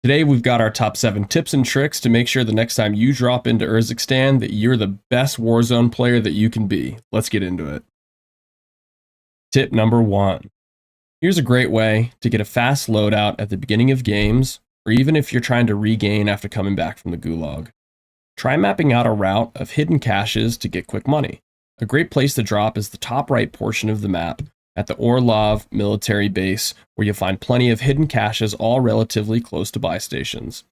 Today we've got our top 7 tips and tricks to make sure the next time you drop into Urzikstan that you're the best Warzone player that you can be. Let's get into it. Tip number 1. Here's a great way to get a fast loadout at the beginning of games, or even if you're trying to regain after coming back from the gulag. Try mapping out a route of hidden caches to get quick money. A great place to drop is the top right portion of the map at the Orlov military base, where you'll find plenty of hidden caches all relatively close to buy stations.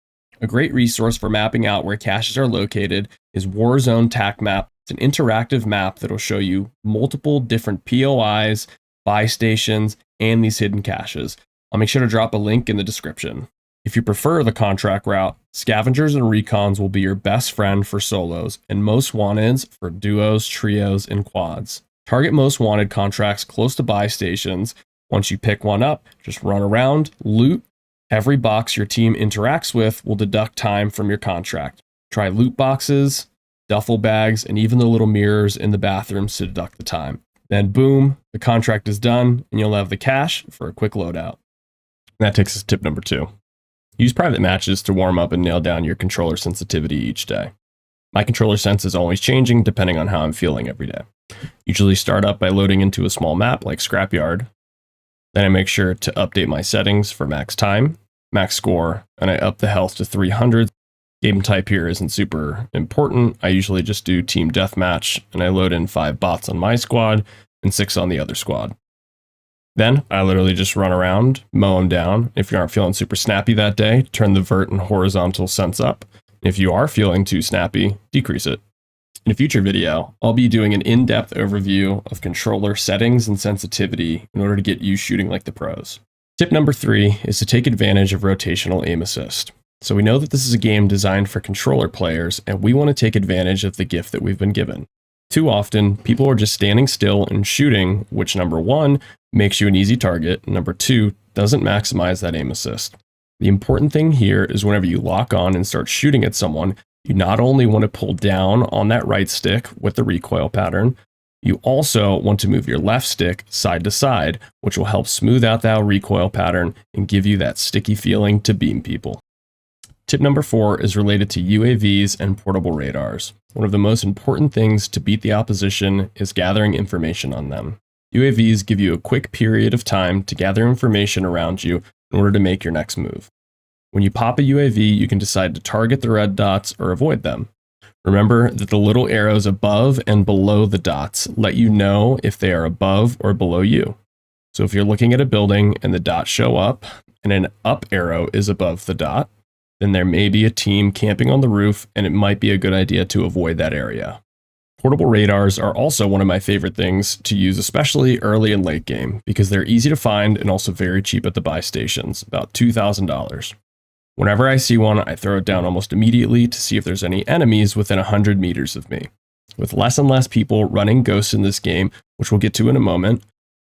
A great resource for mapping out where caches are located is Warzone TAC Map. It's an interactive map that will show you multiple different POIs, buy stations, and these hidden caches. I'll make sure to drop a link in the description. If you prefer the contract route, scavengers and recons will be your best friend for solos, and most wanteds for duos, trios, and quads. Target most wanted contracts close to buy stations. Once you pick one up, just run around, loot. Every box your team interacts with will deduct time from your contract. Try loot boxes, duffel bags, and even the little mirrors in the bathrooms to deduct the time. Then boom, the contract is done, and you'll have the cash for a quick loadout. And that takes us to tip number 2. Use private matches to warm up and nail down your controller sensitivity each day. My controller sense is always changing depending on how I'm feeling every day. Usually start up by loading into a small map like Scrapyard. Then I make sure to update my settings for max time, max score, and I up the health to 300. Game type here isn't super important. I usually just do team deathmatch, and I load in 5 bots on my squad and 6 on the other squad. Then I literally just run around, mow them down. If you aren't feeling super snappy that day, turn the vert and horizontal sense up. If you are feeling too snappy, decrease it. In a future video, I'll be doing an in-depth overview of controller settings and sensitivity in order to get you shooting like the pros. Tip number 3 is to take advantage of rotational aim assist. So we know that this is a game designed for controller players, and we want to take advantage of the gift that we've been given. Too often, people are just standing still and shooting, which number 1, makes you an easy target, and number 2, doesn't maximize that aim assist. The important thing here is whenever you lock on and start shooting at someone, you not only want to pull down on that right stick with the recoil pattern, you also want to move your left stick side to side, which will help smooth out that recoil pattern and give you that sticky feeling to beam people. Tip number 4 is related to UAVs and portable radars. One of the most important things to beat the opposition is gathering information on them. UAVs give you a quick period of time to gather information around you in order to make your next move. When you pop a UAV, you can decide to target the red dots or avoid them. Remember that the little arrows above and below the dots let you know if they are above or below you. So if you're looking at a building and the dots show up and an up arrow is above the dot, then there may be a team camping on the roof and it might be a good idea to avoid that area. Portable radars are also one of my favorite things to use, especially early and late game, because they're easy to find and also very cheap at the buy stations, about $2,000. Whenever I see one, I throw it down almost immediately to see if there's any enemies within 100 meters of me. With less and less people running ghosts in this game, which we'll get to in a moment,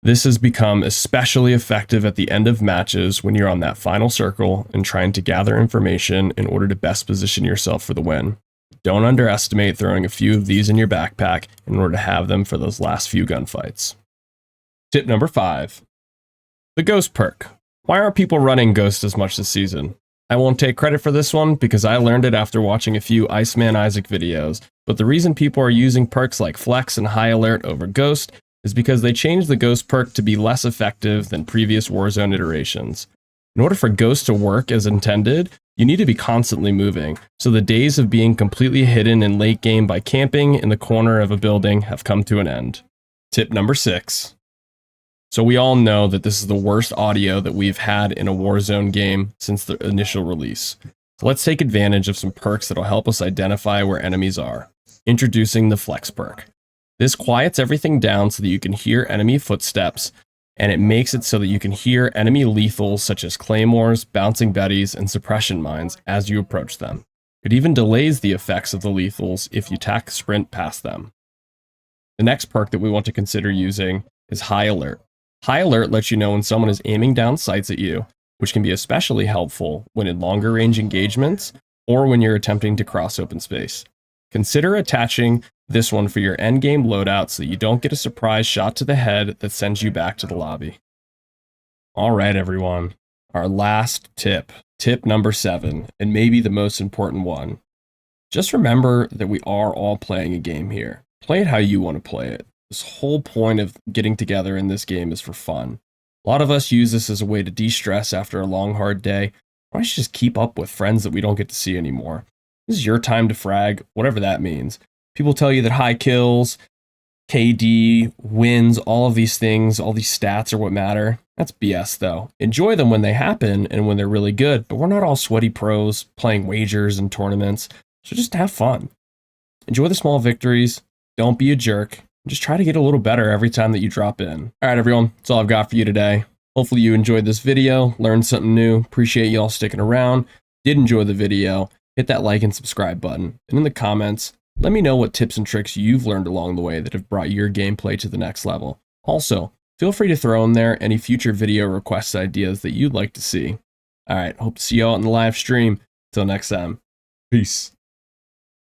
this has become especially effective at the end of matches when you're on that final circle and trying to gather information in order to best position yourself for the win. Don't underestimate throwing a few of these in your backpack in order to have them for those last few gunfights. Tip number 5. The Ghost perk. Why aren't people running Ghost as much this season? I won't take credit for this one because I learned it after watching a few Iceman Isaac videos, but the reason people are using perks like Flex and High Alert over Ghost is because they changed the Ghost perk to be less effective than previous Warzone iterations. In order for Ghost to work as intended, you need to be constantly moving, so the days of being completely hidden in late game by camping in the corner of a building have come to an end. Tip number 6. So we all know that this is the worst audio that we've had in a Warzone game since the initial release. So let's take advantage of some perks that will help us identify where enemies are. Introducing the Flex perk. This quiets everything down so that you can hear enemy footsteps, and it makes it so that you can hear enemy lethals such as claymores, bouncing betties, and suppression mines as you approach them. It even delays the effects of the lethals if you tack sprint past them. The next perk that we want to consider using is High Alert. High Alert lets you know when someone is aiming down sights at you, which can be especially helpful when in longer range engagements or when you're attempting to cross open space. Consider attaching this one for your endgame loadout so that you don't get a surprise shot to the head that sends you back to the lobby. Alright everyone, our last tip. Tip number 7, and maybe the most important one. Just remember that we are all playing a game here. Play it how you want to play it. This whole point of getting together in this game is for fun. A lot of us use this as a way to de-stress after a long, hard day. Why don't you just keep up with friends that we don't get to see anymore? This is your time to frag, whatever that means. People tell you that high kills, KD, wins, all of these things, all these stats are what matter. That's BS though. Enjoy them when they happen and when they're really good, but we're not all sweaty pros playing wagers and tournaments, so just have fun. Enjoy the small victories, don't be a jerk, and just try to get a little better every time that you drop in. Alright everyone, that's all I've got for you today. Hopefully you enjoyed this video, learned something new, appreciate you all sticking around. Did enjoy the video, hit that like and subscribe button, and in the comments, let me know what tips and tricks you've learned along the way that have brought your gameplay to the next level. Also, feel free to throw in there any future video request ideas that you'd like to see. Alright, hope to see you all in the live stream. Till next time, peace.